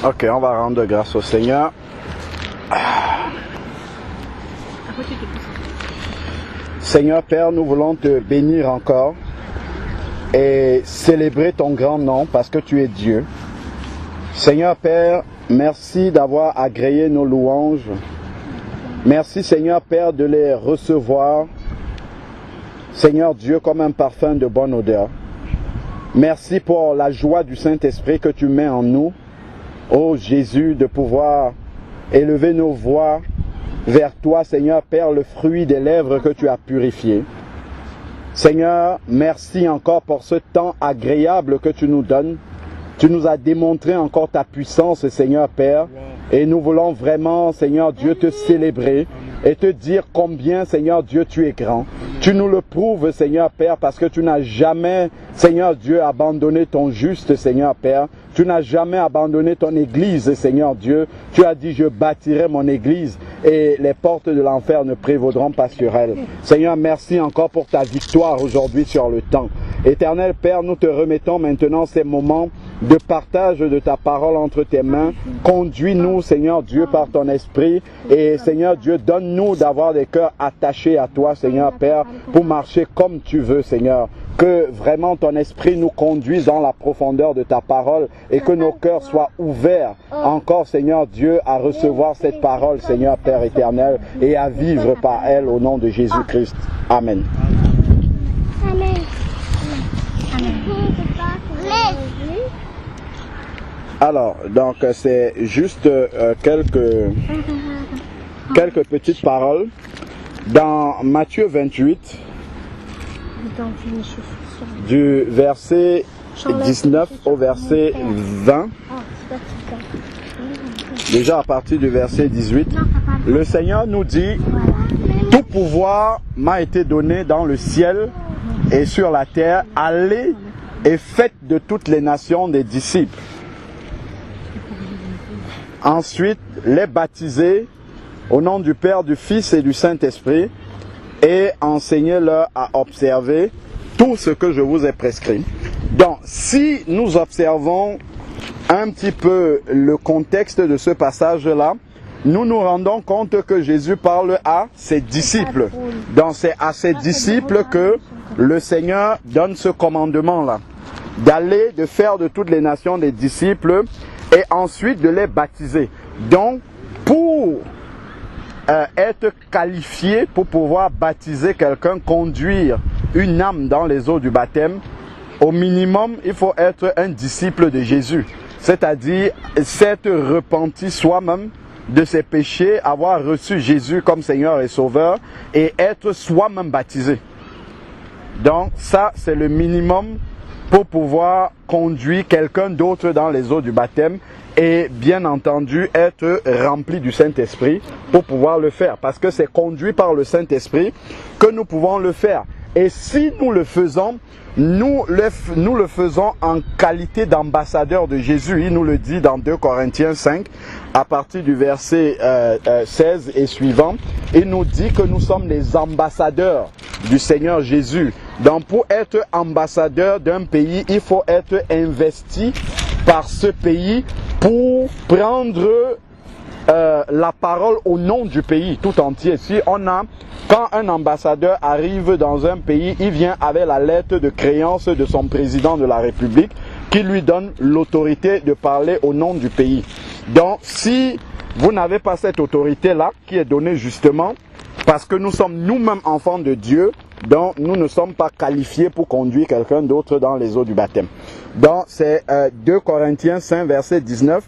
Ok, on va rendre grâce au Seigneur. Seigneur Père, nous voulons te bénir encore et célébrer ton grand nom parce que tu es Dieu. Seigneur Père, merci d'avoir agréé nos louanges. Merci Seigneur Père de les recevoir, Seigneur Dieu, comme un parfum de bonne odeur. Merci pour la joie du Saint-Esprit que tu mets en nous, ô Jésus, de pouvoir élever nos voix vers toi, Seigneur Père, le fruit des lèvres que tu as purifié. Seigneur, merci encore pour ce temps agréable que tu nous donnes. Tu nous as démontré encore ta puissance, Seigneur Père, et nous voulons vraiment, Seigneur Dieu, te célébrer et te dire combien, Seigneur Dieu, tu es grand. Tu nous le prouves, Seigneur Père, parce que tu n'as jamais, Seigneur Dieu, abandonné ton juste, Seigneur Père. Tu n'as jamais abandonné ton église, Seigneur Dieu. Tu as dit, je bâtirai mon église et les portes de l'enfer ne prévaudront pas sur elle. Seigneur, merci encore pour ta victoire aujourd'hui sur le temps. Éternel Père, nous te remettons maintenant ces moments de partage de ta parole entre tes mains. Conduis-nous, Seigneur Dieu, par ton esprit. Et Seigneur Dieu, donne-nous d'avoir des cœurs attachés à toi, Seigneur Père, pour marcher comme tu veux, Seigneur. Que vraiment ton esprit nous conduise dans la profondeur de ta parole et que nos cœurs soient ouverts encore, Seigneur Dieu, à recevoir cette parole, Seigneur Père éternel, et à vivre par elle au nom de Jésus-Christ. Amen. Amen. Alors, donc c'est juste quelques petites paroles. Dans Matthieu 28, du verset 19 au verset 20, déjà à partir du verset 18, le Seigneur nous dit, tout pouvoir m'a été donné dans le ciel et sur la terre, allez et faites de toutes les nations des disciples. Ensuite, les baptiser au nom du Père, du Fils et du Saint-Esprit et enseignez-leur à observer tout ce que je vous ai prescrit. Donc, si nous observons un petit peu le contexte de ce passage-là, nous nous rendons compte que Jésus parle à ses disciples. Donc, c'est à ses disciples que le Seigneur donne ce commandement-là, d'aller, de faire de toutes les nations des disciples et ensuite de les baptiser. Donc, pour être qualifié pour pouvoir baptiser quelqu'un, conduire une âme dans les eaux du baptême, au minimum, il faut être un disciple de Jésus. C'est-à-dire s'être repenti soi-même de ses péchés, avoir reçu Jésus comme Seigneur et Sauveur et être soi-même baptisé. Donc ça, c'est le minimum pour pouvoir conduire quelqu'un d'autre dans les eaux du baptême et bien entendu être rempli du Saint-Esprit pour pouvoir le faire. Parce que c'est conduit par le Saint-Esprit que nous pouvons le faire. Et si nous le faisons, nous le faisons en qualité d'ambassadeur de Jésus. Il nous le dit dans 2 Corinthiens 5, à partir du verset 16 et suivant. Il nous dit que nous sommes les ambassadeurs du Seigneur Jésus. Donc pour être ambassadeur d'un pays, il faut être investi par ce pays pour prendre la parole au nom du pays tout entier. Quand un ambassadeur arrive dans un pays, il vient avec la lettre de créance de son président de la République qui lui donne l'autorité de parler au nom du pays. Donc si vous n'avez pas cette autorité-là qui est donnée justement parce que nous sommes nous-mêmes enfants de Dieu, donc nous ne sommes pas qualifiés pour conduire quelqu'un d'autre dans les eaux du baptême. Donc c'est 2 Corinthiens 5 verset 19.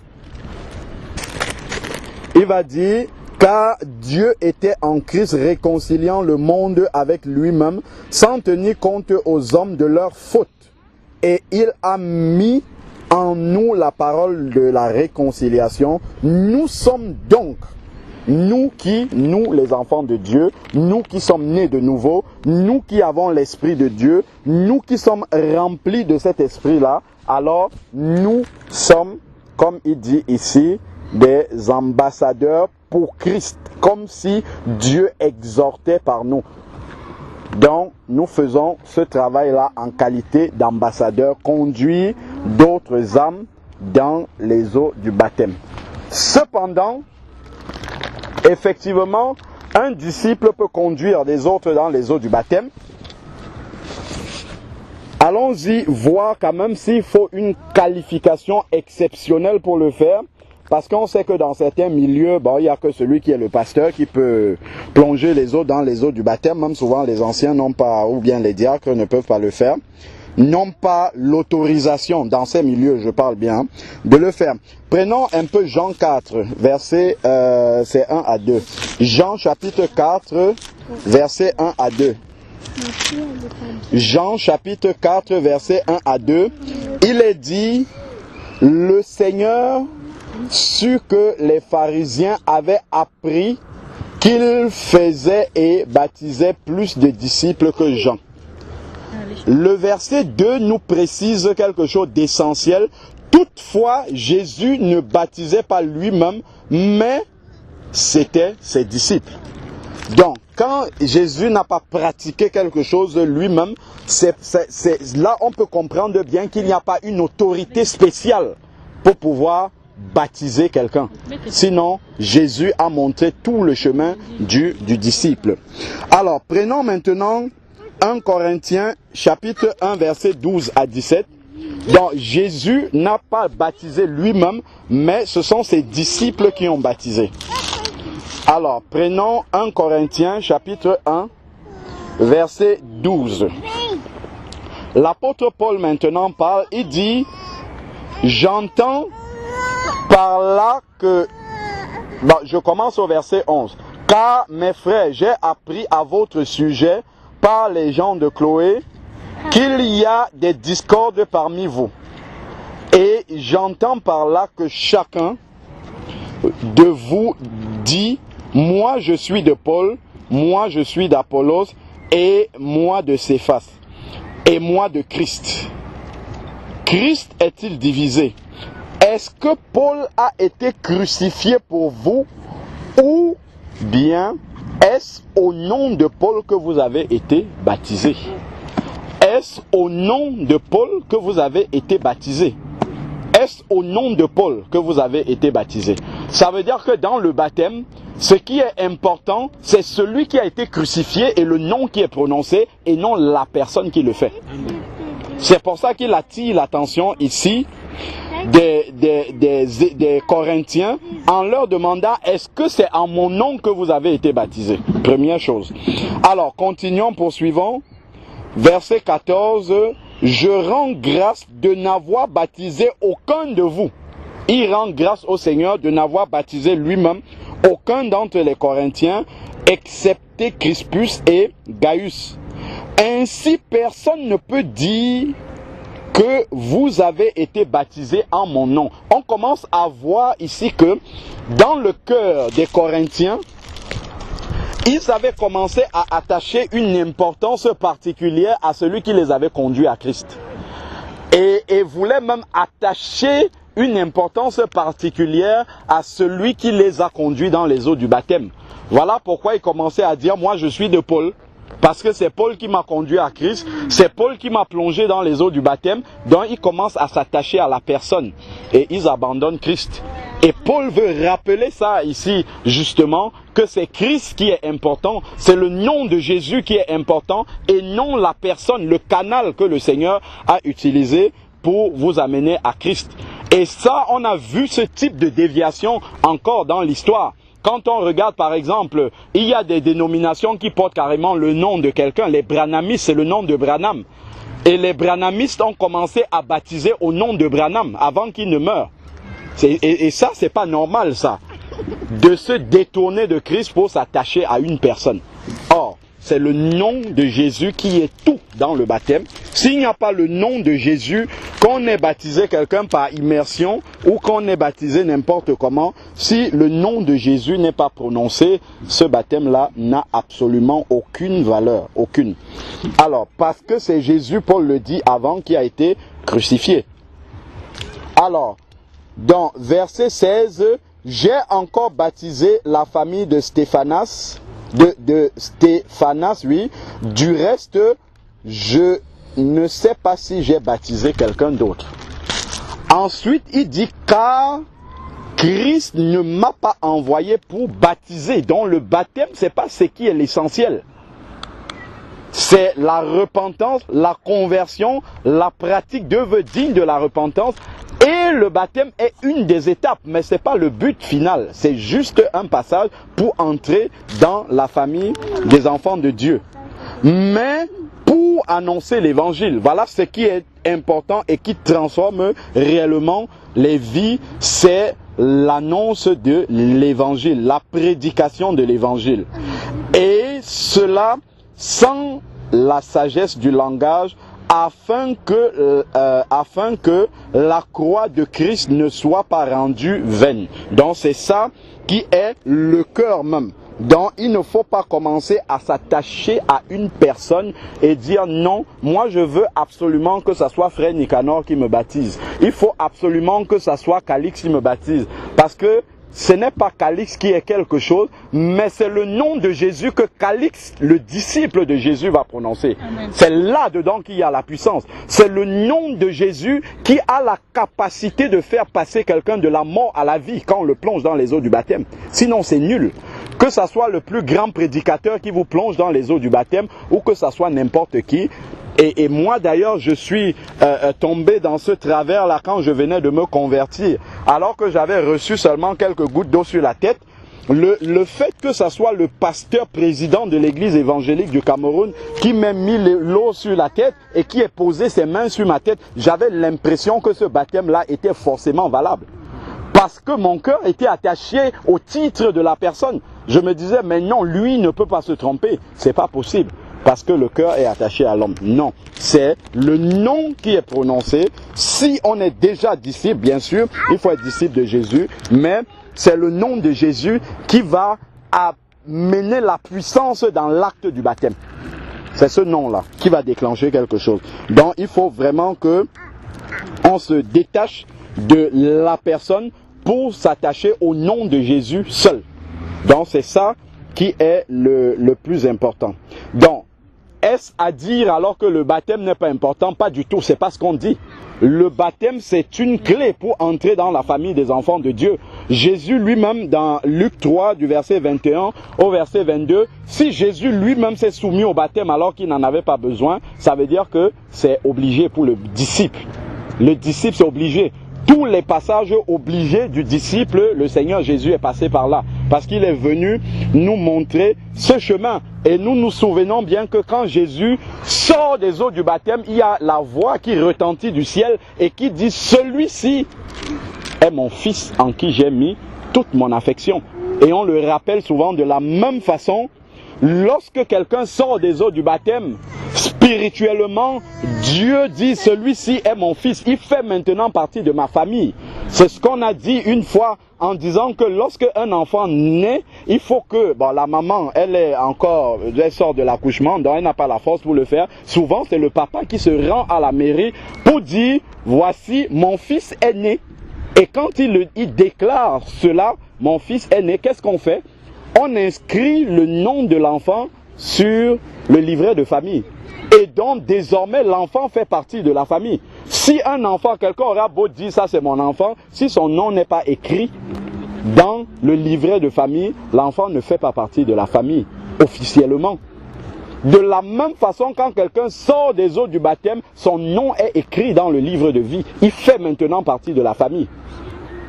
Il va dire, car Dieu était en Christ réconciliant le monde avec lui-même sans tenir compte aux hommes de leurs fautes. Et il a mis en nous la parole de la réconciliation. Nous sommes donc, nous les enfants de Dieu, nous qui sommes nés de nouveau, nous qui avons l'Esprit de Dieu, nous qui sommes remplis de cet esprit-là, alors nous sommes, comme il dit ici, des ambassadeurs pour Christ, comme si Dieu exhortait par nous. Donc, nous faisons ce travail-là en qualité d'ambassadeurs, conduire d'autres âmes dans les eaux du baptême. Cependant, effectivement, un disciple peut conduire des autres dans les eaux du baptême. Allons-y voir quand même s'il faut une qualification exceptionnelle pour le faire. Parce qu'on sait que dans certains milieux, bon, il n'y a que celui qui est le pasteur qui peut plonger les autres dans les eaux du baptême. Même souvent les anciens n'ont pas, ou bien les diacres ne peuvent pas le faire. N'ont pas l'autorisation, dans ces milieux, je parle bien, de le faire. Prenons un peu Jean 4, verset c'est 1 à 2. Jean chapitre 4, verset 1 à 2. Jean chapitre 4, verset 1 à 2. Il est dit, le Seigneur sut que les pharisiens avaient appris qu'il faisait et baptisait plus de disciples que Jean. Le verset 2 nous précise quelque chose d'essentiel. Toutefois, Jésus ne baptisait pas lui-même, mais c'était ses disciples. Donc, quand Jésus n'a pas pratiqué quelque chose lui-même, là on peut comprendre bien qu'il n'y a pas une autorité spéciale pour pouvoir baptiser quelqu'un. Sinon, Jésus a montré tout le chemin du disciple. Alors, prenons maintenant 1 Corinthiens chapitre 1 verset 12 à 17. Donc Jésus n'a pas baptisé lui-même, mais ce sont ses disciples qui ont baptisé. Alors prenons 1 Corinthiens chapitre 1 verset 12. L'apôtre Paul maintenant parle, il dit, j'entends par là que... Bon, je commence au verset 11. Car mes frères, j'ai appris à votre sujet par les gens de Chloé qu'il y a des discordes parmi vous. Et j'entends par là que chacun de vous dit, moi je suis de Paul, moi je suis d'Apollos, et moi de Céphas, et moi de Christ. Christ est-il divisé? Est-ce que Paul a été crucifié pour vous, ou bien est-ce au nom de Paul que vous avez été baptisé? Est-ce au nom de Paul que vous avez été baptisé? Est-ce au nom de Paul que vous avez été baptisé? Ça veut dire que dans le baptême, ce qui est important, c'est celui qui a été crucifié et le nom qui est prononcé et non la personne qui le fait. C'est pour ça qu'il attire l'attention ici des Corinthiens en leur demandant, est-ce que c'est en mon nom que vous avez été baptisés? Première chose. Alors, continuons, poursuivons. Verset 14, je rends grâce de n'avoir baptisé aucun de vous. Il rend grâce au Seigneur de n'avoir baptisé lui-même aucun d'entre les Corinthiens, excepté Crispus et Gaius. Ainsi, personne ne peut dire que vous avez été baptisés en mon nom. On commence à voir ici que dans le cœur des Corinthiens, ils avaient commencé à attacher une importance particulière à celui qui les avait conduits à Christ. Et voulaient même attacher une importance particulière à celui qui les a conduits dans les eaux du baptême. Voilà pourquoi ils commençaient à dire, moi je suis de Paul. Parce que c'est Paul qui m'a conduit à Christ, c'est Paul qui m'a plongé dans les eaux du baptême, donc ils commencent à s'attacher à la personne et ils abandonnent Christ. Et Paul veut rappeler ça ici, justement, que c'est Christ qui est important, c'est le nom de Jésus qui est important et non la personne, le canal que le Seigneur a utilisé pour vous amener à Christ. Et ça, on a vu ce type de déviation encore dans l'histoire. Quand on regarde par exemple, il y a des dénominations qui portent carrément le nom de quelqu'un. Les branhamistes, c'est le nom de Branham. Et les branhamistes ont commencé à baptiser au nom de Branham avant qu'il ne meure. Et ça, c'est pas normal ça. De se détourner de Christ pour s'attacher à une personne. Or, c'est le nom de Jésus qui est tout dans le baptême. S'il n'y a pas le nom de Jésus, qu'on ait baptisé quelqu'un par immersion ou qu'on ait baptisé n'importe comment, si le nom de Jésus n'est pas prononcé, ce baptême-là n'a absolument aucune valeur, aucune. Alors, parce que c'est Jésus, Paul le dit avant, qui a été crucifié. Alors, dans verset 16, j'ai encore baptisé la famille de Stéphanas, de Stéphanas, oui. Du reste, je ne sais pas si j'ai baptisé quelqu'un d'autre. Ensuite, il dit car Christ ne m'a pas envoyé pour baptiser. Donc le baptême, ce n'est pas ce qui est l'essentiel. C'est la repentance, la conversion, la pratique d'œuvres dignes de la repentance. Et le baptême est une des étapes, mais ce n'est pas le but final. C'est juste un passage pour entrer dans la famille des enfants de Dieu. Mais pour annoncer l'évangile, voilà ce qui est important et qui transforme réellement les vies, c'est l'annonce de l'évangile, la prédication de l'évangile. Et cela sans la sagesse du langage, afin que la croix de Christ ne soit pas rendue vaine. Donc c'est ça qui est le cœur même. Donc il ne faut pas commencer à s'attacher à une personne et dire non, moi je veux absolument que ça soit frère Nicanor qui me baptise. Il faut absolument que ça soit Calix qui me baptise. Parce que ce n'est pas Calix qui est quelque chose, mais c'est le nom de Jésus que Calix, le disciple de Jésus, va prononcer. C'est là-dedans qu'il y a la puissance. C'est le nom de Jésus qui a la capacité de faire passer quelqu'un de la mort à la vie quand on le plonge dans les eaux du baptême. Sinon, c'est nul. Que ça soit le plus grand prédicateur qui vous plonge dans les eaux du baptême ou que ça soit n'importe qui. Et moi d'ailleurs je suis tombé dans ce travers-là quand je venais de me convertir. Alors que j'avais reçu seulement quelques gouttes d'eau sur la tête, le fait que ça soit le pasteur président de l'église évangélique du Cameroun qui m'a mis l'eau sur la tête et qui ait posé ses mains sur ma tête, j'avais l'impression que ce baptême-là était forcément valable. Parce que mon cœur était attaché au titre de la personne. Je me disais, mais non, lui ne peut pas se tromper. C'est pas possible. Parce que le cœur est attaché à l'homme. Non, c'est le nom qui est prononcé. Si on est déjà disciple, bien sûr, il faut être disciple de Jésus. Mais c'est le nom de Jésus qui va amener la puissance dans l'acte du baptême. C'est ce nom-là qui va déclencher quelque chose. Donc il faut vraiment que on se détache de la personne pour s'attacher au nom de Jésus seul. Donc c'est ça qui est le plus important. Donc, est-ce à dire alors que le baptême n'est pas important? Pas du tout, c'est pas ce qu'on dit. Le baptême, c'est une clé pour entrer dans la famille des enfants de Dieu. Jésus lui-même, dans Luc 3, du verset 21 au verset 22, si Jésus lui-même s'est soumis au baptême alors qu'il n'en avait pas besoin, ça veut dire que c'est obligé pour le disciple. Le disciple, c'est obligé. Tous les passages obligés du disciple, le Seigneur Jésus est passé par là. Parce qu'il est venu nous montrer ce chemin. Et nous nous souvenons bien que quand Jésus sort des eaux du baptême, il y a la voix qui retentit du ciel et qui dit « Celui-ci est mon fils en qui j'ai mis toute mon affection ». Et on le rappelle souvent de la même façon. Lorsque quelqu'un sort des eaux du baptême, spirituellement, Dieu dit, celui-ci est mon fils, il fait maintenant partie de ma famille. C'est ce qu'on a dit une fois en disant que lorsque un enfant naît, il faut que, bon, la maman, elle sort de l'accouchement, donc elle n'a pas la force pour le faire. Souvent, c'est le papa qui se rend à la mairie pour dire, voici, mon fils est né. Et quand il déclare cela, mon fils est né, qu'est-ce qu'on fait? On inscrit le nom de l'enfant sur le livret de famille. Et donc, désormais, l'enfant fait partie de la famille. Si un enfant, quelqu'un aura beau dire ça c'est mon enfant, si son nom n'est pas écrit dans le livret de famille, l'enfant ne fait pas partie de la famille, officiellement. De la même façon, quand quelqu'un sort des eaux du baptême, son nom est écrit dans le livre de vie. Il fait maintenant partie de la famille.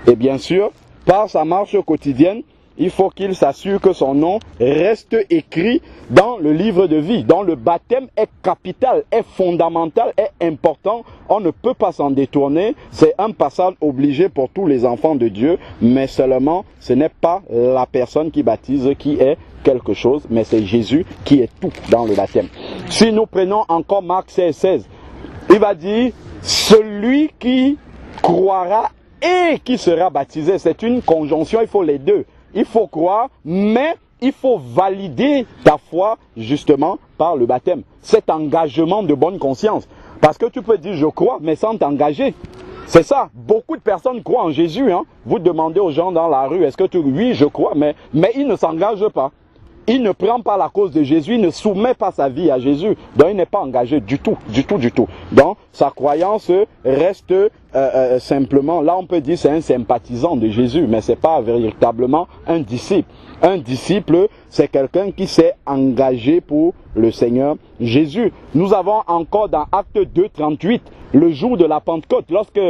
Et bien sûr, par sa marche quotidienne, il faut qu'il s'assure que son nom reste écrit dans le livre de vie. Donc le baptême est capital, est fondamental, est important. On ne peut pas s'en détourner. C'est un passage obligé pour tous les enfants de Dieu. Mais seulement, ce n'est pas la personne qui baptise qui est quelque chose, mais c'est Jésus qui est tout dans le baptême. Si nous prenons encore Marc 16, il va dire, celui qui croira et qui sera baptisé. C'est une conjonction, il faut les deux. Il faut croire, mais il faut valider ta foi justement par le baptême. Cet engagement de bonne conscience. Parce que tu peux dire je crois, mais sans t'engager. C'est ça. Beaucoup de personnes croient en Jésus. Hein. Vous demandez aux gens dans la rue, est-ce que tu... Oui, je crois, mais ils ne s'engagent pas. Il ne prend pas la cause de Jésus, il ne soumet pas sa vie à Jésus. Donc il n'est pas engagé du tout, du tout, du tout. Donc sa croyance reste simplement, là on peut dire c'est un sympathisant de Jésus, mais c'est pas véritablement un disciple. Un disciple, c'est quelqu'un qui s'est engagé pour le Seigneur Jésus. Nous avons encore dans Acte 2, 38, le jour de la Pentecôte, lorsque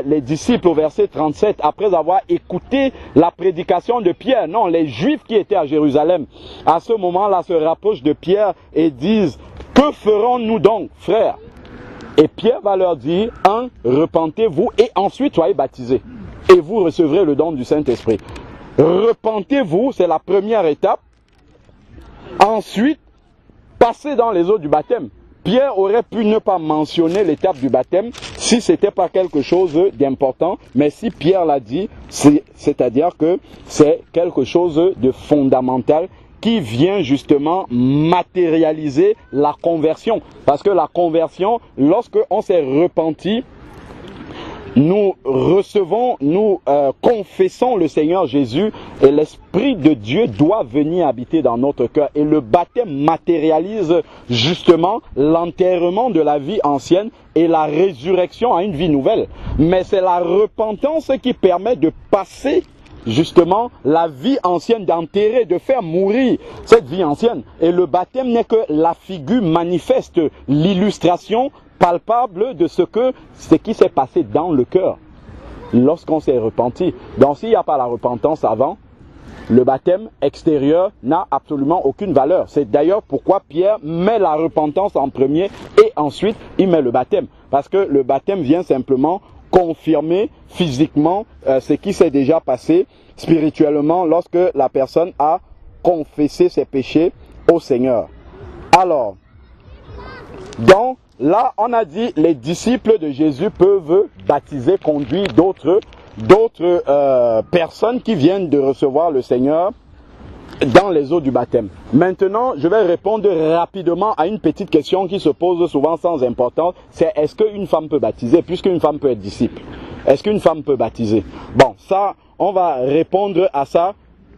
les disciples au verset 37, après avoir écouté la prédication de Pierre, non, les Juifs qui étaient à Jérusalem, à ce moment-là se rapprochent de Pierre et disent, que ferons-nous donc, frères? Et Pierre va leur dire, repentez-vous et ensuite soyez baptisés. Et vous recevrez le don du Saint-Esprit. Repentez-vous, c'est la première étape. Ensuite, passez dans les eaux du baptême. Pierre aurait pu ne pas mentionner l'étape du baptême si ce n'était pas quelque chose d'important. Mais si Pierre l'a dit, c'est-à-dire que c'est quelque chose de fondamental qui vient justement matérialiser la conversion. Parce que la conversion, lorsque on s'est repenti, nous recevons, nous confessons le Seigneur Jésus et l'Esprit de Dieu doit venir habiter dans notre cœur. Et le baptême matérialise justement l'enterrement de la vie ancienne et la résurrection à une vie nouvelle. Mais c'est la repentance qui permet de passer justement la vie ancienne, d'enterrer, de faire mourir cette vie ancienne. Et le baptême n'est que la figure manifeste, l'illustration palpable de ce qui s'est passé dans le cœur lorsqu'on s'est repenti. Donc s'il n'y a pas la repentance avant, le baptême extérieur n'a absolument aucune valeur. C'est d'ailleurs pourquoi Pierre met la repentance en premier et ensuite il met le baptême. Parce que le baptême vient simplement confirmer physiquement ce qui s'est déjà passé spirituellement lorsque la personne a confessé ses péchés au Seigneur. Alors, donc là on a dit les disciples de Jésus peuvent baptiser, conduire d'autres personnes qui viennent de recevoir le Seigneur dans les eaux du baptême. Maintenant, je vais répondre rapidement à une petite question qui se pose souvent sans importance. C'est est-ce qu'une femme peut baptiser, puisqu'une femme peut être disciple? Est-ce qu'une femme peut baptiser? Bon, ça, on va répondre à ça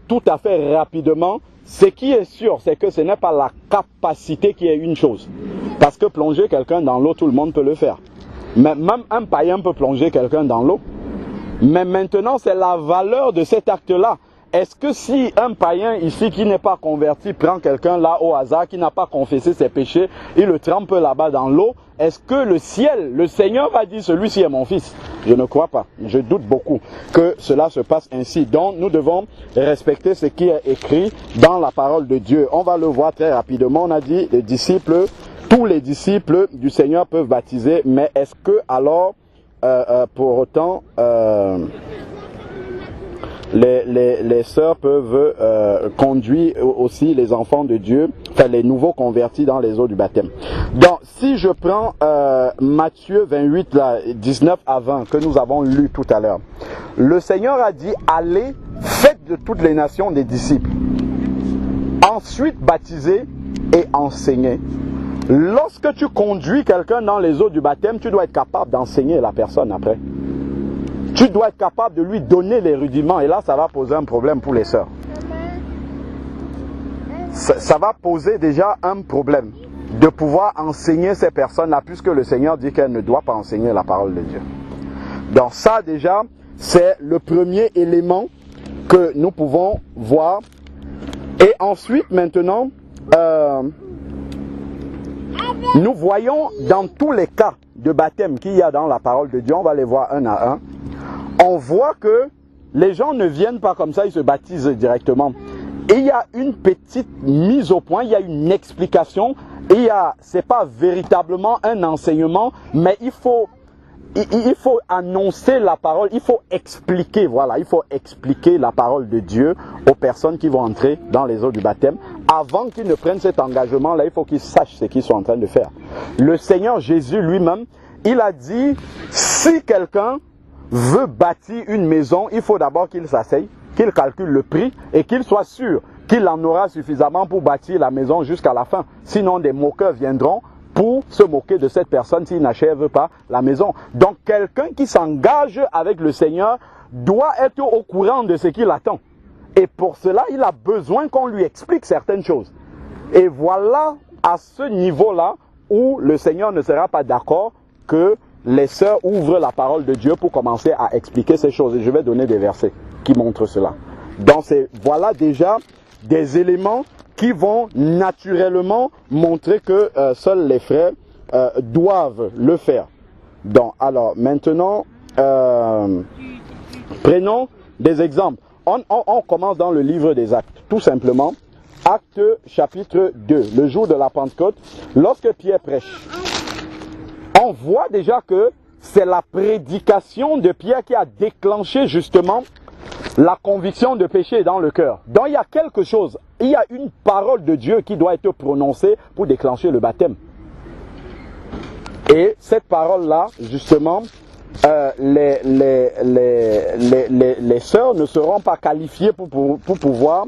tout à fait rapidement. Ce qui est sûr, c'est que ce n'est pas la capacité qui est une chose. Parce que plonger quelqu'un dans l'eau, tout le monde peut le faire. Mais même un païen peut plonger quelqu'un dans l'eau. Mais maintenant, c'est la valeur de cet acte-là. Est-ce que si un païen ici qui n'est pas converti prend quelqu'un là au hasard, qui n'a pas confessé ses péchés, il le trempe là-bas dans l'eau, est-ce que le ciel, le Seigneur va dire celui-ci est mon fils? Je ne crois pas. Je doute beaucoup que cela se passe ainsi. Donc nous devons respecter ce qui est écrit dans la parole de Dieu. On va le voir très rapidement. On a dit les disciples, tous les disciples du Seigneur peuvent baptiser, mais est-ce que alors pour autant les sœurs peuvent conduire aussi les enfants de Dieu, enfin les nouveaux convertis dans les eaux du baptême. Donc si je prends Matthieu 28, là, 19 à 20 que nous avons lu tout à l'heure, le Seigneur a dit allez, faites de toutes les nations des disciples, ensuite baptisez et enseignez. Lorsque tu conduis quelqu'un dans les eaux du baptême, tu dois être capable d'enseigner la personne après. Tu dois être capable de lui donner les rudiments. Et là, ça va poser un problème pour les sœurs. Ça va poser déjà un problème de pouvoir enseigner ces personnes-là, puisque le Seigneur dit qu'elles ne doivent pas enseigner la parole de Dieu. Donc ça, déjà, c'est le premier élément que nous pouvons voir. Et ensuite, maintenant, nous voyons dans tous les cas de baptême qu'il y a dans la parole de Dieu, on va les voir un à un. On voit que les gens ne viennent pas comme ça, ils se baptisent directement. Et il y a une petite mise au point, il y a une explication. C'est pas véritablement un enseignement, mais il faut annoncer la parole, il faut expliquer, voilà, il faut expliquer la parole de Dieu aux personnes qui vont entrer dans les eaux du baptême. Avant qu'ils ne prennent cet engagement-là, il faut qu'ils sachent ce qu'ils sont en train de faire. Le Seigneur Jésus lui-même, il a dit, si quelqu'un veut bâtir une maison, il faut d'abord qu'il s'asseye, qu'il calcule le prix et qu'il soit sûr qu'il en aura suffisamment pour bâtir la maison jusqu'à la fin. Sinon, des moqueurs viendront pour se moquer de cette personne s'il n'achève pas la maison. Donc, quelqu'un qui s'engage avec le Seigneur doit être au courant de ce qu'il attend. Et pour cela, il a besoin qu'on lui explique certaines choses. Et voilà à ce niveau-là où le Seigneur ne sera pas d'accord que les sœurs ouvrent la parole de Dieu pour commencer à expliquer ces choses. Et je vais donner des versets qui montrent cela. Donc voilà déjà des éléments qui vont naturellement montrer que seuls les frères doivent le faire. Donc, alors maintenant, prenons des exemples. On commence dans le livre des Actes, tout simplement. Actes chapitre 2, le jour de la Pentecôte, lorsque Pierre prêche. On voit déjà que c'est la prédication de Pierre qui a déclenché justement la conviction de péché dans le cœur. Donc il y a quelque chose, il y a une parole de Dieu qui doit être prononcée pour déclencher le baptême. Et cette parole-là, justement, les sœurs ne seront pas qualifiées pour pouvoir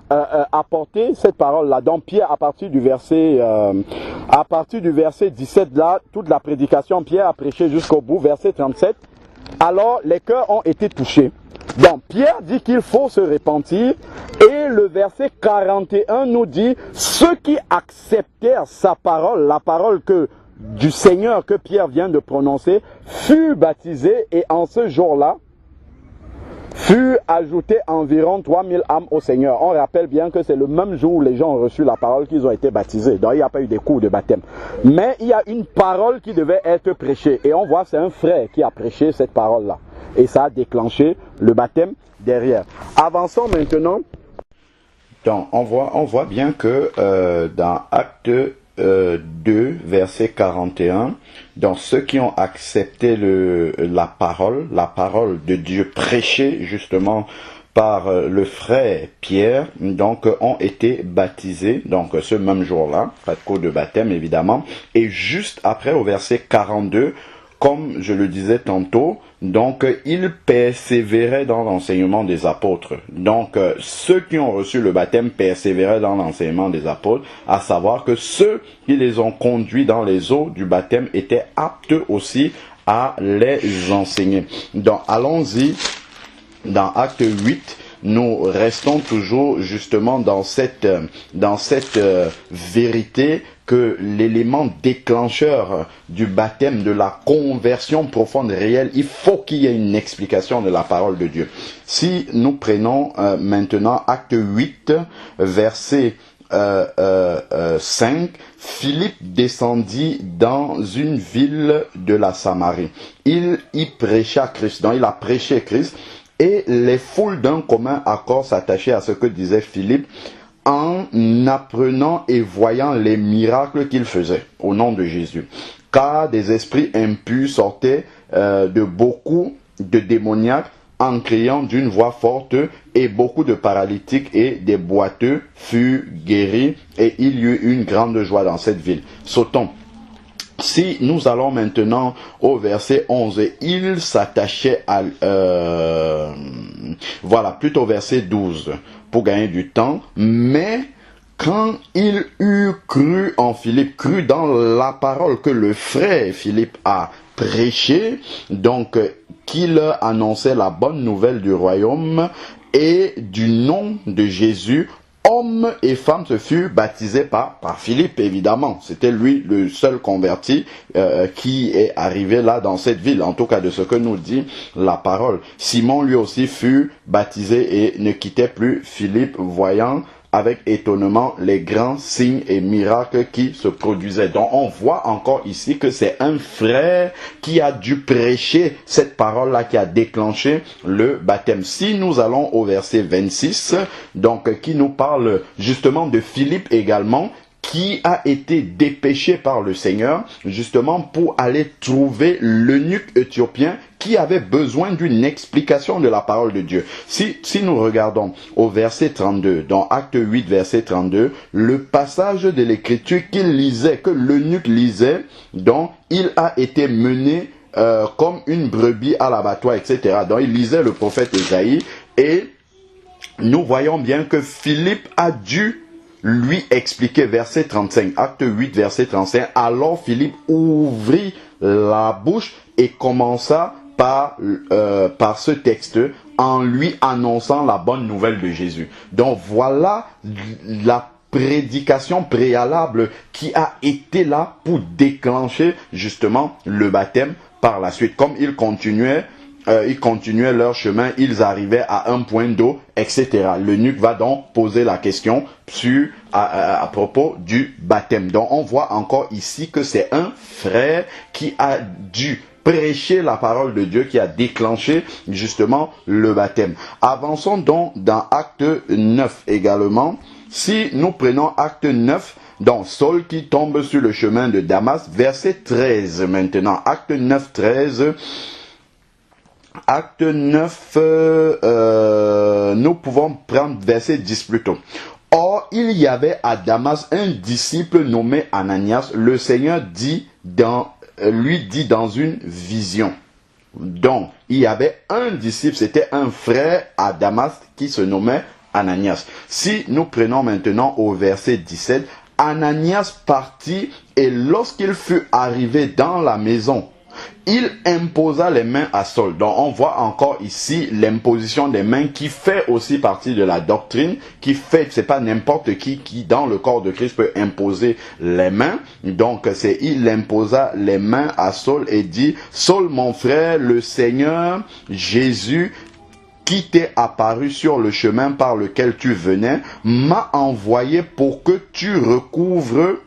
apporter cette parole-là. Donc Pierre, à partir du verset 17 là, toute la prédication, Pierre a prêché jusqu'au bout, verset 37. Alors les cœurs ont été touchés. Donc Pierre dit qu'il faut se repentir et le verset 41 nous dit ceux qui acceptèrent sa parole, la parole du Seigneur que Pierre vient de prononcer, furent baptisés et en ce jour-là furent ajoutés environ 3000 âmes au Seigneur. On rappelle bien que c'est le même jour où les gens ont reçu la parole qu'ils ont été baptisés. Donc il n'y a pas eu des cours de baptême. Mais il y a une parole qui devait être prêchée. Et on voit c'est un frère qui a prêché cette parole-là. Et ça a déclenché le baptême derrière. Avançons maintenant. Donc on voit bien que dans Actes 2, verset 41, donc ceux qui ont accepté la parole de Dieu prêchée justement par le frère Pierre, donc ont été baptisés, donc ce même jour-là, pas de cours de baptême évidemment, et juste après au verset 42, comme je le disais tantôt, donc ils persévéraient dans l'enseignement des apôtres. Donc ceux qui ont reçu le baptême persévéraient dans l'enseignement des apôtres, à savoir que ceux qui les ont conduits dans les eaux du baptême étaient aptes aussi à les enseigner. Donc allons-y dans Acte 8. Nous restons toujours justement dans cette vérité que l'élément déclencheur du baptême, de la conversion profonde réelle, il faut qu'il y ait une explication de la parole de Dieu. Si nous prenons maintenant Acte 8, verset 5, Philippe descendit dans une ville de la Samarie. Il y prêcha Christ, donc il a prêché Christ. Et les foules d'un commun accord s'attachaient à ce que disait Philippe en apprenant et voyant les miracles qu'il faisait au nom de Jésus. Car des esprits impurs sortaient de beaucoup de démoniaques en criant d'une voix forte et beaucoup de paralytiques et des boiteux furent guéris et il y eut une grande joie dans cette ville. Sautons. Si nous allons maintenant au verset 11, il s'attachait à... voilà, plutôt verset 12, pour gagner du temps. Mais quand il eut cru en Philippe, cru dans la parole que le frère Philippe a prêchée, donc qu'il annonçait la bonne nouvelle du royaume et du nom de Jésus, hommes et femmes se furent baptisés par Philippe, évidemment. C'était lui le seul converti qui est arrivé là dans cette ville, en tout cas de ce que nous dit la parole. Simon lui aussi fut baptisé et ne quittait plus Philippe, voyant avec étonnement les grands signes et miracles qui se produisaient. Donc on voit encore ici que c'est un frère qui a dû prêcher cette parole-là qui a déclenché le baptême. Si nous allons au verset 26, donc qui nous parle justement de Philippe également, qui a été dépêché par le Seigneur justement pour aller trouver l'eunuque éthiopien qui avait besoin d'une explication de la parole de Dieu. Si nous regardons au verset 32, dans Acte 8, verset 32, le passage de l'écriture qu'il lisait, que l'eunuque lisait, dont il a été mené comme une brebis à l'abattoir, etc. Donc il lisait le prophète Ésaïe et nous voyons bien que Philippe a dû lui expliquer, verset 35, acte 8, verset 35, alors Philippe ouvrit la bouche et commença par ce texte en lui annonçant la bonne nouvelle de Jésus. Donc voilà la prédication préalable qui a été là pour déclencher justement le baptême par la suite. Comme ils continuaient leur chemin, ils arrivaient à un point d'eau, etc. L'eunuque va donc poser la question à propos du baptême. Donc on voit encore ici que c'est un frère qui a dû prêcher la parole de Dieu qui a déclenché justement le baptême. Avançons donc dans Acte 9 également. Si nous prenons Acte 9, donc Saul qui tombe sur le chemin de Damas, verset 13 maintenant. Acte 9, 13. Acte 9, nous pouvons prendre verset 10 plutôt. Or, il y avait à Damas un disciple nommé Ananias. Le Seigneur lui dit dans une vision. Donc, il y avait un disciple, c'était un frère à Damas qui se nommait Ananias. Si nous prenons maintenant au verset 17, Ananias partit et lorsqu'il fut arrivé dans la maison, il imposa les mains à Saul. Donc on voit encore ici l'imposition des mains qui fait aussi partie de la doctrine, qui fait, c'est pas n'importe qui dans le corps de Christ peut imposer les mains. Donc il imposa les mains à Saul et dit, Saul mon frère, le Seigneur Jésus qui t'est apparu sur le chemin par lequel tu venais, m'a envoyé pour que tu recouvres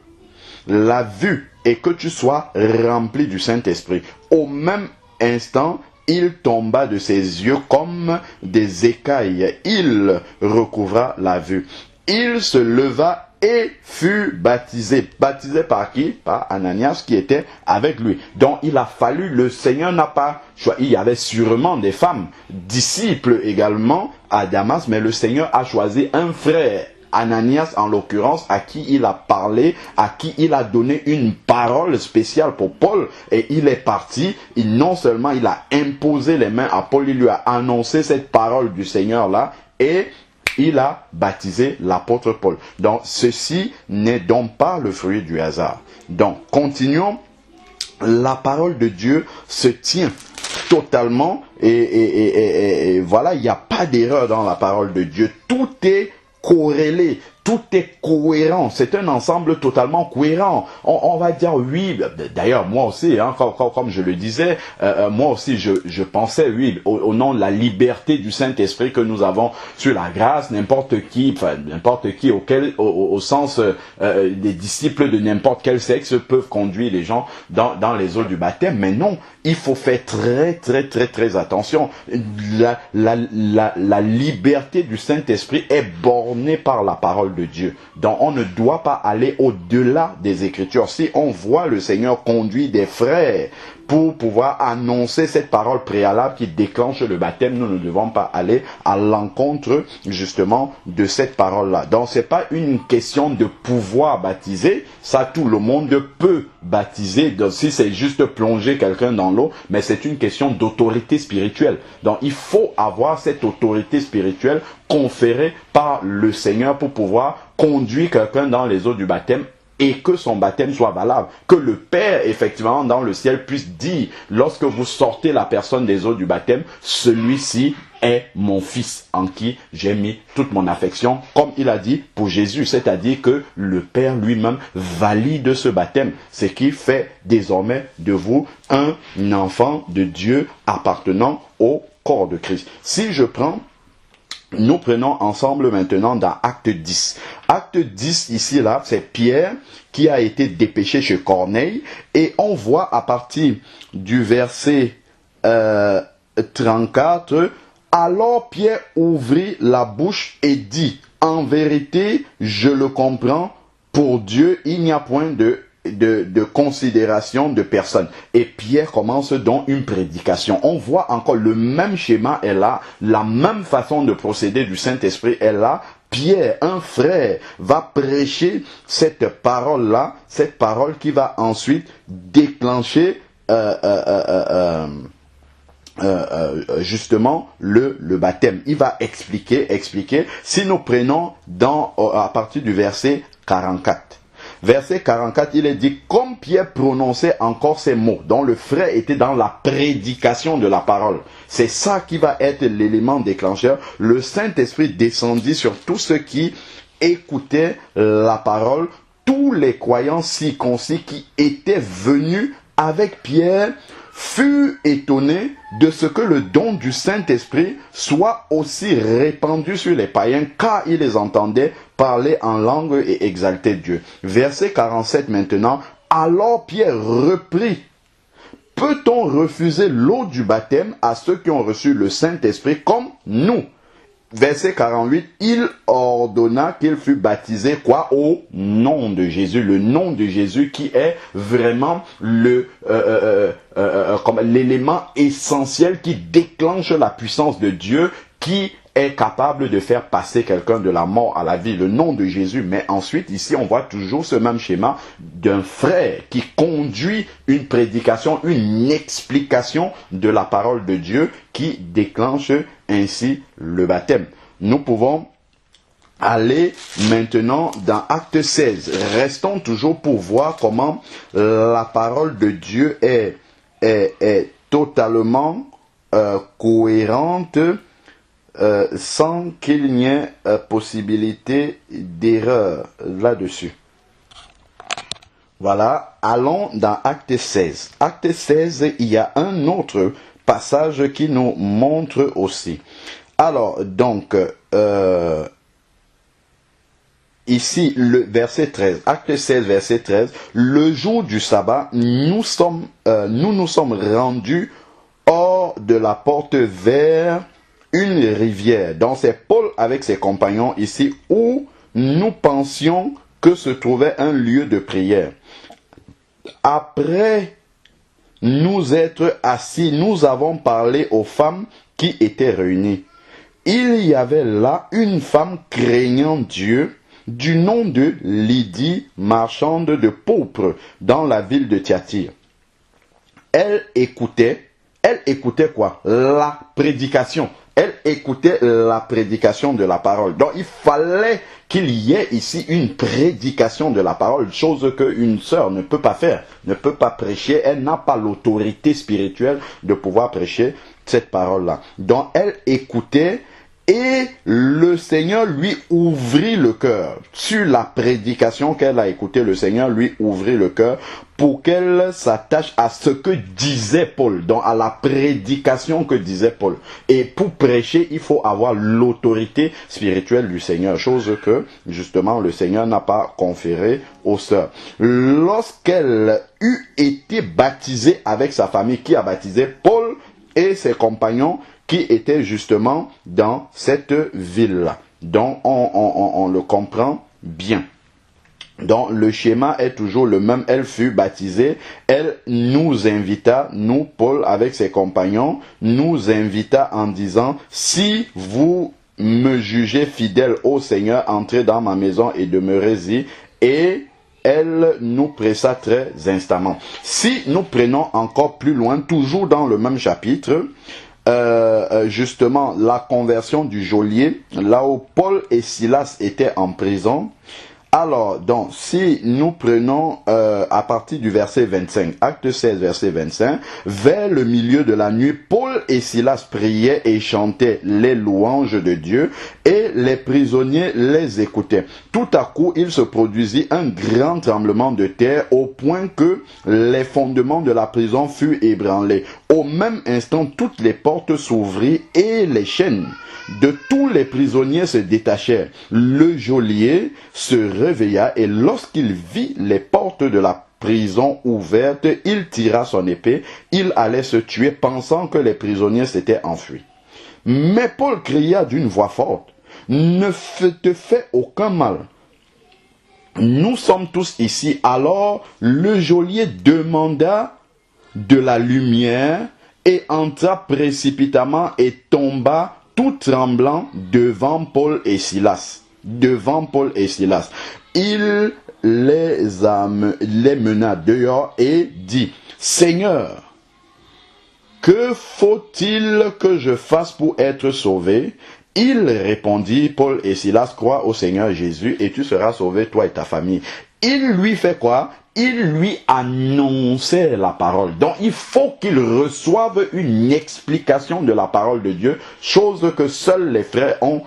la vue et que tu sois rempli du Saint-Esprit. Au même instant, il tomba de ses yeux comme des écailles. Il recouvra la vue. Il se leva et fut baptisé. Baptisé par qui? Par Ananias qui était avec lui. Donc il a fallu, le Seigneur n'a pas choisi. Il y avait sûrement des femmes, disciples également à Damas, mais le Seigneur a choisi un frère. Ananias en l'occurrence, à qui il a parlé, à qui il a donné une parole spéciale pour Paul, et il est parti, non seulement il a imposé les mains à Paul, il lui a annoncé cette parole du Seigneur là, et il a baptisé l'apôtre Paul. Donc ceci n'est donc pas le fruit du hasard. Donc continuons, la parole de Dieu se tient totalement, et voilà, il n'y a pas d'erreur dans la parole de Dieu, tout est corrélé, tout est cohérent, c'est un ensemble totalement cohérent. On va dire oui, d'ailleurs moi aussi, hein, comme je le disais, moi aussi je pensais oui, au nom de la liberté du Saint-Esprit que nous avons sur la grâce, n'importe qui au sens des disciples de n'importe quel sexe peuvent conduire les gens dans les eaux du baptême, mais non, il faut faire très attention. La liberté du Saint-Esprit est bornée par la parole de Dieu. Donc on ne doit pas aller au-delà des Écritures. Si on voit le Seigneur conduire des frères pour pouvoir annoncer cette parole préalable qui déclenche le baptême, nous ne devons pas aller à l'encontre justement de cette parole-là. Donc c'est pas une question de pouvoir baptiser, ça tout le monde peut baptiser, donc, si c'est juste plonger quelqu'un dans l'eau, mais c'est une question d'autorité spirituelle. Donc il faut avoir cette autorité spirituelle conférée par le Seigneur pour pouvoir conduire quelqu'un dans les eaux du baptême et que son baptême soit valable. Que le Père, effectivement, dans le ciel puisse dire, lorsque vous sortez la personne des eaux du baptême, celui-ci est mon fils en qui j'ai mis toute mon affection, comme il a dit pour Jésus, c'est-à-dire que le Père lui-même valide ce baptême, ce qui fait désormais de vous un enfant de Dieu appartenant au corps de Christ. Si je prends, nous prenons ensemble maintenant dans Acte 10. Acte 10, ici, là, c'est Pierre qui a été dépêché chez Corneille. Et on voit à partir du verset 34, alors Pierre ouvrit la bouche et dit, en vérité, je le comprends, pour Dieu, il n'y a point de considération de personne. Et Pierre commence donc une prédication. On voit encore le même schéma est là, la même façon de procéder du Saint-Esprit est là. Pierre, un frère, va prêcher cette parole-là, cette parole qui va ensuite déclencher justement le baptême. Il va expliquer. Si nous prenons à partir du verset 44. Verset 44, il est dit, comme Pierre prononçait encore ces mots, dont le frère était dans la prédication de la parole. C'est ça qui va être l'élément déclencheur. Le Saint-Esprit descendit sur tous ceux qui écoutaient la parole, tous les croyants circoncis qui étaient venus avec Pierre furent étonnés de ce que le don du Saint-Esprit soit aussi répandu sur les païens, car ils les entendaient parler en langue et exalter Dieu. Verset 47 maintenant. Alors Pierre reprit. Peut-on refuser l'eau du baptême à ceux qui ont reçu le Saint-Esprit comme nous? Verset 48, il ordonna qu'il fût baptisé quoi? Au nom de Jésus. Le nom de Jésus qui est vraiment l'élément essentiel qui déclenche la puissance de Dieu, qui est capable de faire passer quelqu'un de la mort à la vie, le nom de Jésus. Mais ensuite, ici, on voit toujours ce même schéma d'un frère qui conduit une prédication, une explication de la parole de Dieu qui déclenche ainsi le baptême. Nous pouvons aller maintenant dans Acte 16. Restons toujours pour voir comment la parole de Dieu est totalement cohérente, sans qu'il n'y ait possibilité d'erreur là-dessus. Voilà, allons dans Acte 16. Acte 16, il y a un autre passage qui nous montre aussi. Alors, donc, ici, le verset 13, Acte 16, verset 13, le jour du sabbat, nous nous sommes rendus hors de la porte vers une rivière. Donc c'est Paul avec ses compagnons ici où nous pensions que se trouvait un lieu de prière. Après nous être assis, nous avons parlé aux femmes qui étaient réunies. Il y avait là une femme craignant Dieu du nom de Lydie, marchande de pourpre dans la ville de Thyatire. Elle écoutait quoi? La prédication. Elle écoutait la prédication de la parole. Donc il fallait qu'il y ait ici une prédication de la parole, chose qu'une sœur ne peut pas faire, ne peut pas prêcher. Elle n'a pas l'autorité spirituelle de pouvoir prêcher cette parole-là. Donc elle écoutait et le Seigneur lui ouvrit le cœur. Sur la prédication qu'elle a écoutée, le Seigneur lui ouvrit le cœur pour qu'elle s'attache à ce que disait Paul, donc à la prédication que disait Paul. Et pour prêcher, il faut avoir l'autorité spirituelle du Seigneur, chose que justement le Seigneur n'a pas conférée aux sœurs. Lorsqu'elle eut été baptisée avec sa famille, qui a baptisé Paul et ses compagnons, qui étaient justement dans cette ville-là. Donc, on le comprend bien. Donc, le schéma est toujours le même. Elle fut baptisée. Elle nous invita, nous, Paul, avec ses compagnons, nous invita en disant, si vous me jugez fidèle au Seigneur, entrez dans ma maison et demeurez-y. Et elle nous pressa très instamment. Si nous prenons encore plus loin, toujours dans le même chapitre, justement la conversion du geôlier, là où Paul et Silas étaient en prison. Alors, donc, si nous prenons à partir du verset 25, Acte 16, verset 25, vers le milieu de la nuit, Paul et Silas priaient et chantaient les louanges de Dieu, et les prisonniers les écoutaient. Tout à coup, il se produisit un grand tremblement de terre, au point que les fondements de la prison furent ébranlés. Au même instant, toutes les portes s'ouvrirent et les chaînes de tous les prisonniers se détachèrent. Le geôlier se réveilla et lorsqu'il vit les portes de la prison ouvertes, il tira son épée. Il allait se tuer pensant que les prisonniers s'étaient enfuis. Mais Paul cria d'une voix forte, « Ne te fais aucun mal. Nous sommes tous ici. » Alors le geôlier demanda de la lumière et entra précipitamment et tomba tout tremblant devant Paul et Silas. Il les mena dehors et dit, « Seigneur, que faut-il que je fasse pour être sauvé ?» Il répondit, Paul et Silas, crois au Seigneur Jésus et tu seras sauvé, toi et ta famille. il lui fait quoi? Il lui annonçait la parole. Donc, il faut qu'il reçoive une explication de la parole de Dieu, chose que seuls les frères ont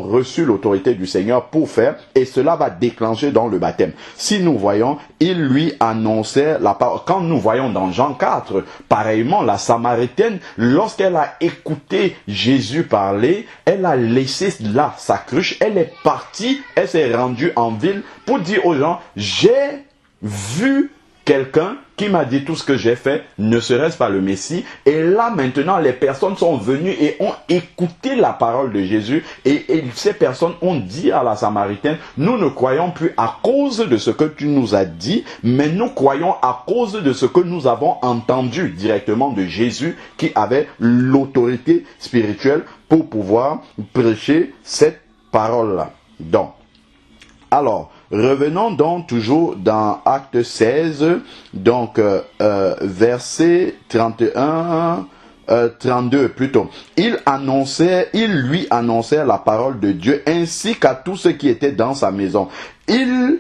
reçu l'autorité du Seigneur pour faire, et cela va déclencher dans le baptême. Si nous voyons, il lui annonçait la parole. Quand nous voyons dans Jean 4, pareillement, la Samaritaine, lorsqu'elle a écouté Jésus parler, elle a laissé là sa cruche, elle est partie, elle s'est rendue en ville pour dire aux gens, j'ai vu quelqu'un qui m'a dit tout ce que j'ai fait, ne serait-ce pas le Messie. Et là maintenant, les personnes sont venues et ont écouté la parole de Jésus. Et ces personnes ont dit à la Samaritaine, nous ne croyons plus à cause de ce que tu nous as dit, mais nous croyons à cause de ce que nous avons entendu directement de Jésus, qui avait l'autorité spirituelle pour pouvoir prêcher cette parole-là. Donc, alors, revenons donc toujours dans Acte 16, donc verset 31, 32 plutôt. Il lui annonçait la parole de Dieu ainsi qu'à tous ceux qui étaient dans sa maison. Il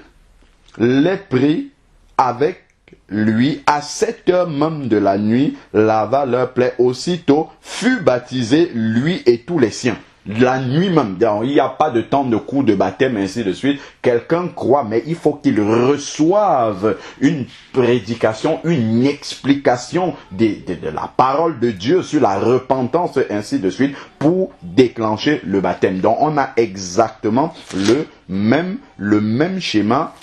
les prit avec lui à 7 heures même de la nuit, lava leurs plaies, aussitôt fut baptisé lui et tous les siens. La nuit même, il n'y a pas de temps de cours de baptême, ainsi de suite. Quelqu'un croit, mais il faut qu'il reçoive une prédication, une explication de la parole de Dieu sur la repentance, ainsi de suite, pour déclencher le baptême. Donc, on a exactement le même schéma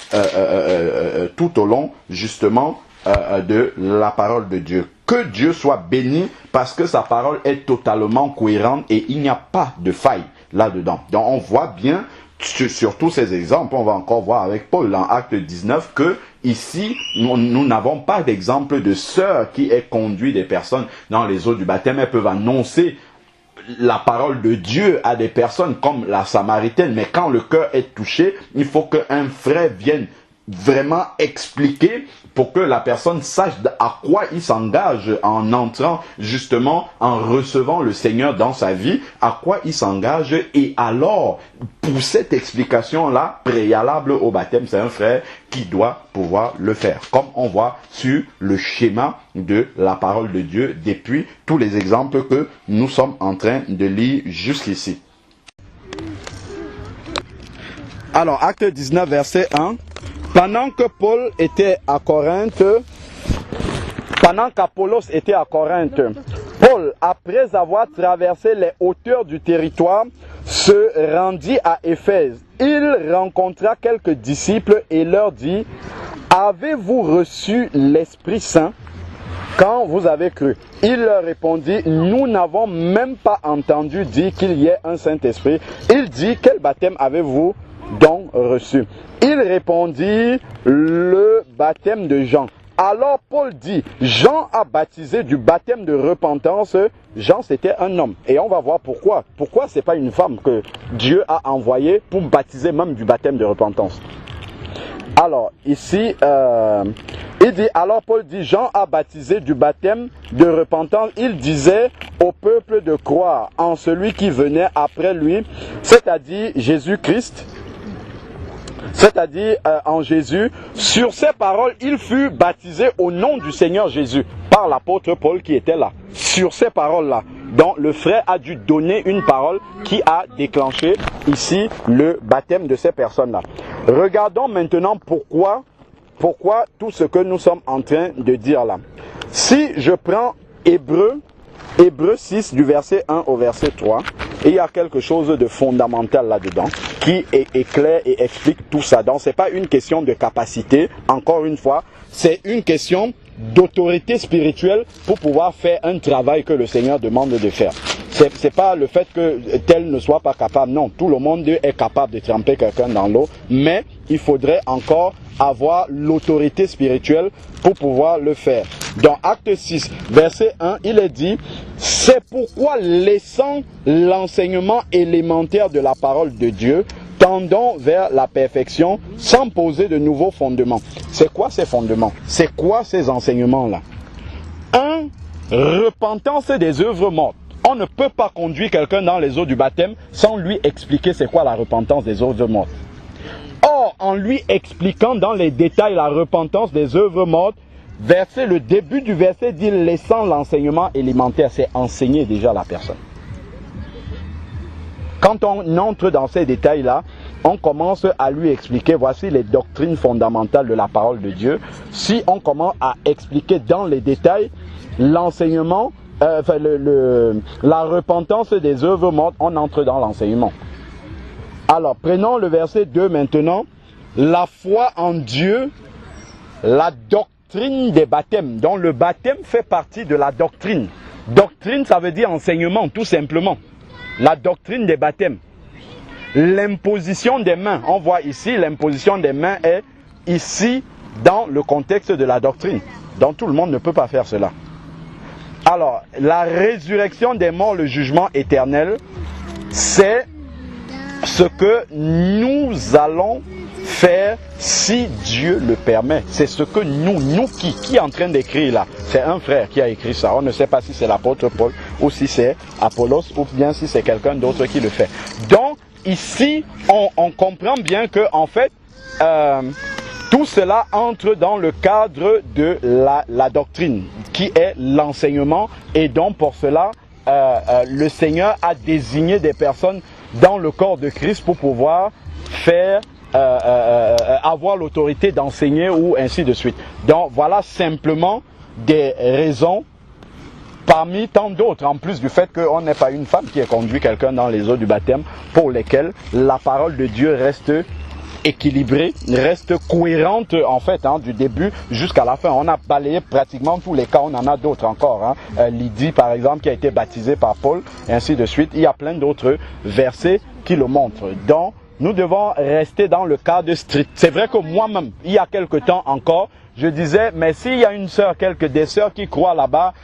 tout au long, justement, de la parole de Dieu. Que Dieu soit béni parce que sa parole est totalement cohérente et il n'y a pas de faille là-dedans. Donc on voit bien sur tous ces exemples, on va encore voir avec Paul dans Acte 19 que ici nous n'avons pas d'exemple de sœur qui ait conduit des personnes dans les eaux du baptême. Elles peuvent annoncer la parole de Dieu à des personnes comme la Samaritaine, mais quand le cœur est touché, il faut qu'un frère vienne vraiment expliquer pour que la personne sache à quoi il s'engage en entrant justement, en recevant le Seigneur dans sa vie, à quoi il s'engage. Et alors, pour cette explication-là, préalable au baptême, c'est un frère qui doit pouvoir le faire. Comme on voit sur le schéma de la parole de Dieu depuis tous les exemples que nous sommes en train de lire jusqu'ici. Alors, acte 19, verset 1. Pendant qu'Apollos était à Corinthe, Paul, après avoir traversé les hauteurs du territoire, se rendit à Éphèse. Il rencontra quelques disciples et leur dit, « Avez-vous reçu l'Esprit Saint quand vous avez cru ?» Il leur répondit, « Nous n'avons même pas entendu dire qu'il y ait un Saint-Esprit. » Il dit, « Quel baptême avez-vous donc reçu ?» Il répondit, le baptême de Jean. Alors Paul dit, Jean a baptisé du baptême de repentance. Jean, c'était un homme. Et on va voir pourquoi. Pourquoi ce n'est pas une femme que Dieu a envoyée pour baptiser même du baptême de repentance. Alors, ici, il dit, alors Paul dit, Jean a baptisé du baptême de repentance. Il disait au peuple de croire en celui qui venait après lui, c'est-à-dire Jésus-Christ. C'est-à-dire en Jésus. Sur ces paroles, il fut baptisé au nom du Seigneur Jésus par l'apôtre Paul qui était là. Sur ces paroles-là. Donc le frère a dû donner une parole qui a déclenché ici le baptême de ces personnes-là. Regardons maintenant pourquoi tout ce que nous sommes en train de dire là. Si je prends Hébreux 6 du verset 1 au verset 3, et il y a quelque chose de fondamental là-dedans qui est clair et explique tout ça. Donc ce n'est pas une question de capacité, encore une fois, c'est une question d'autorité spirituelle pour pouvoir faire un travail que le Seigneur demande de faire. C'est pas le fait que tel ne soit pas capable, non, tout le monde est capable de tremper quelqu'un dans l'eau, mais il faudrait encore avoir l'autorité spirituelle pour pouvoir le faire. Dans Acte 6, verset 1, il est dit, c'est pourquoi laissant l'enseignement élémentaire de la parole de Dieu, tendons vers la perfection sans poser de nouveaux fondements. C'est quoi ces fondements? C'est quoi ces enseignements-là? 1. Repentance des œuvres mortes. On ne peut pas conduire quelqu'un dans les eaux du baptême sans lui expliquer c'est quoi la repentance des œuvres mortes. Or, en lui expliquant dans les détails la repentance des œuvres mortes. Le début du verset dit laissant l'enseignement élémentaire, c'est enseigner déjà la personne. Quand on entre dans ces détails-là, on commence à lui expliquer, voici les doctrines fondamentales de la parole de Dieu. Si on commence à expliquer dans les détails l'enseignement, la repentance des œuvres mortes, on entre dans l'enseignement. Alors, prenons le verset 2 maintenant. La foi en Dieu, la doctrine des baptêmes. Donc le baptême fait partie de la doctrine. Doctrine, ça veut dire enseignement, tout simplement. La doctrine des baptêmes. L'imposition des mains. On voit ici, l'imposition des mains est ici dans le contexte de la doctrine. Donc tout le monde ne peut pas faire cela. Alors, la résurrection des morts, le jugement éternel, c'est ce que nous allons faire si Dieu le permet. C'est ce que nous qui est en train d'écrire là. C'est un frère qui a écrit ça. On ne sait pas si c'est l'apôtre Paul ou si c'est Apollos ou bien si c'est quelqu'un d'autre qui le fait. Donc ici, on comprend bien que en fait, tout cela entre dans le cadre de la doctrine qui est l'enseignement, et donc pour cela, le Seigneur a désigné des personnes dans le corps de Christ pour pouvoir faire avoir l'autorité d'enseigner ou ainsi de suite. Donc voilà simplement des raisons parmi tant d'autres, en plus du fait qu'on n'est pas une femme qui a conduit quelqu'un dans les eaux du baptême, pour lesquelles la parole de Dieu reste équilibrée, reste cohérente en fait, du début jusqu'à la fin. On a balayé pratiquement tous les cas, on en a d'autres encore. Lydie par exemple qui a été baptisée par Paul, et ainsi de suite. Il y a plein d'autres versets qui le montrent. Donc nous devons rester dans le cadre strict. C'est vrai que moi-même, il y a quelque temps encore, je disais, mais s'il y a une sœur, des sœurs qui croient là-bas,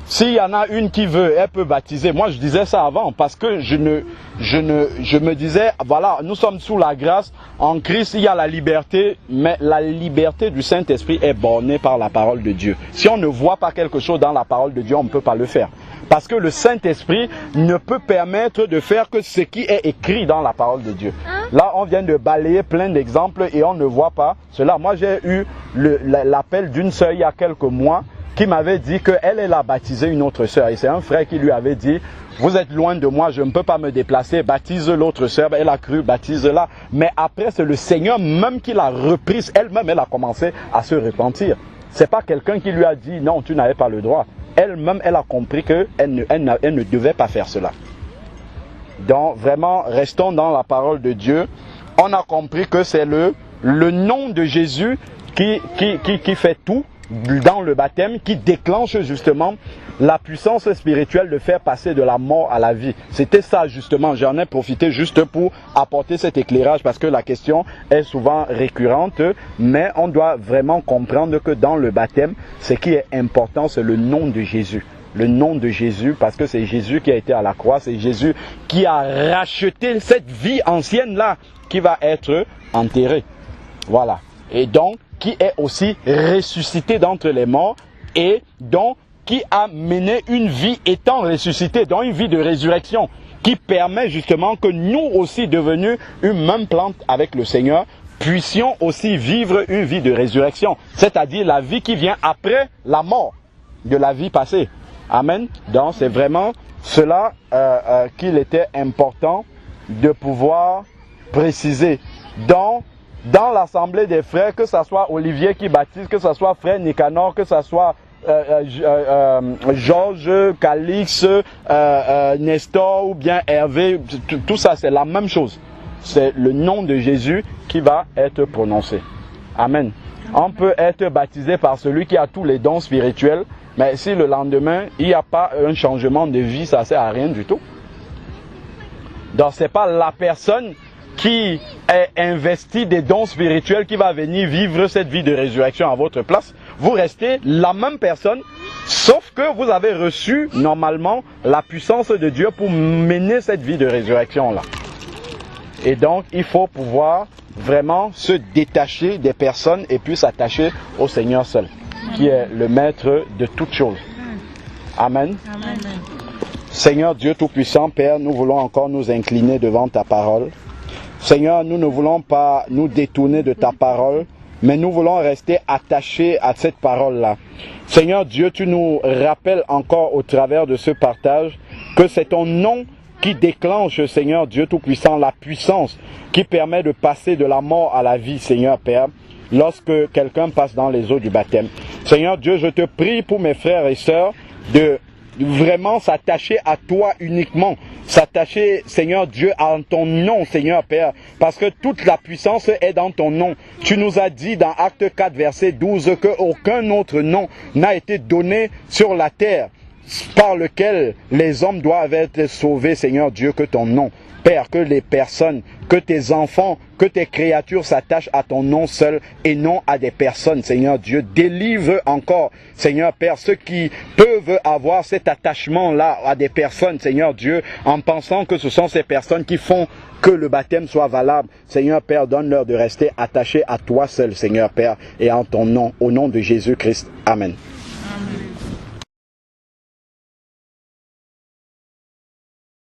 s'il y en a une qui veut, elle peut baptiser. Moi, je disais ça avant parce que je me disais, voilà, nous sommes sous la grâce. En Christ, il y a la liberté, mais la liberté du Saint-Esprit est bornée par la parole de Dieu. Si on ne voit pas quelque chose dans la parole de Dieu, on ne peut pas le faire. Parce que le Saint-Esprit ne peut permettre de faire que ce qui est écrit dans la parole de Dieu. Là, on vient de balayer plein d'exemples et on ne voit pas cela. Moi, j'ai eu l'appel d'une sœur il y a quelques mois qui m'avait dit qu'elle a baptisé une autre sœur. Et c'est un frère qui lui avait dit, vous êtes loin de moi, je ne peux pas me déplacer, baptise l'autre sœur. Elle a cru, baptise-la. Mais après, c'est le Seigneur même qui l'a reprise. Elle-même, elle a commencé à se repentir. C'est pas quelqu'un qui lui a dit, non, tu n'avais pas le droit. Elle-même, elle a compris qu'elle ne devait pas faire cela. Donc, vraiment, restons dans la parole de Dieu. On a compris que c'est le nom de Jésus qui fait tout dans le baptême, qui déclenche justement la puissance spirituelle de faire passer de la mort à la vie. C'était ça justement, j'en ai profité juste pour apporter cet éclairage parce que la question est souvent récurrente, mais on doit vraiment comprendre que dans le baptême, ce qui est important, c'est le nom de Jésus. Le nom de Jésus, parce que c'est Jésus qui a été à la croix, c'est Jésus qui a racheté cette vie ancienne-là qui va être enterrée. Voilà. Et donc, qui est aussi ressuscité d'entre les morts et donc qui a mené une vie étant ressuscité, donc une vie de résurrection qui permet justement que nous aussi devenus une même plante avec le Seigneur puissions aussi vivre une vie de résurrection, c'est-à-dire la vie qui vient après la mort de la vie passée. Amen. Donc c'est vraiment cela qu'il était important de pouvoir préciser. Donc dans l'assemblée des frères, que ce soit Olivier qui baptise, que ce soit frère Nicanor, que ce soit Georges, Calix, Nestor ou bien Hervé, tout ça c'est la même chose. C'est le nom de Jésus qui va être prononcé. Amen. On peut être baptisé par celui qui a tous les dons spirituels, mais si le lendemain il n'y a pas un changement de vie, ça ne sert à rien du tout. Donc ce n'est pas la personne qui est investi des dons spirituels qui va venir vivre cette vie de résurrection à votre place. Vous restez la même personne, sauf que vous avez reçu normalement la puissance de Dieu pour mener cette vie de résurrection-là. Et donc, il faut pouvoir vraiment se détacher des personnes et puis s'attacher au Seigneur seul, qui est le maître de toutes choses. Amen. Amen. Seigneur Dieu Tout-Puissant, Père, nous voulons encore nous incliner devant ta parole. Seigneur, nous ne voulons pas nous détourner de ta parole, mais nous voulons rester attachés à cette parole-là. Seigneur Dieu, tu nous rappelles encore au travers de ce partage que c'est ton nom qui déclenche, Seigneur Dieu Tout-Puissant, la puissance qui permet de passer de la mort à la vie, Seigneur Père, lorsque quelqu'un passe dans les eaux du baptême. Seigneur Dieu, je te prie pour mes frères et sœurs de vraiment s'attacher à toi uniquement, s'attacher, Seigneur Dieu, à ton nom, Seigneur Père, parce que toute la puissance est dans ton nom. Tu nous as dit dans Acte 4, verset 12, qu'aucun autre nom n'a été donné sur la terre par lequel les hommes doivent être sauvés, Seigneur Dieu, que ton nom. Père, que les personnes, que tes enfants, que tes créatures s'attachent à ton nom seul et non à des personnes, Seigneur Dieu. Délivre encore, Seigneur Père, ceux qui peuvent avoir cet attachement-là à des personnes, Seigneur Dieu, en pensant que ce sont ces personnes qui font que le baptême soit valable. Seigneur Père, donne-leur de rester attachés à toi seul, Seigneur Père, et en ton nom, au nom de Jésus-Christ. Amen.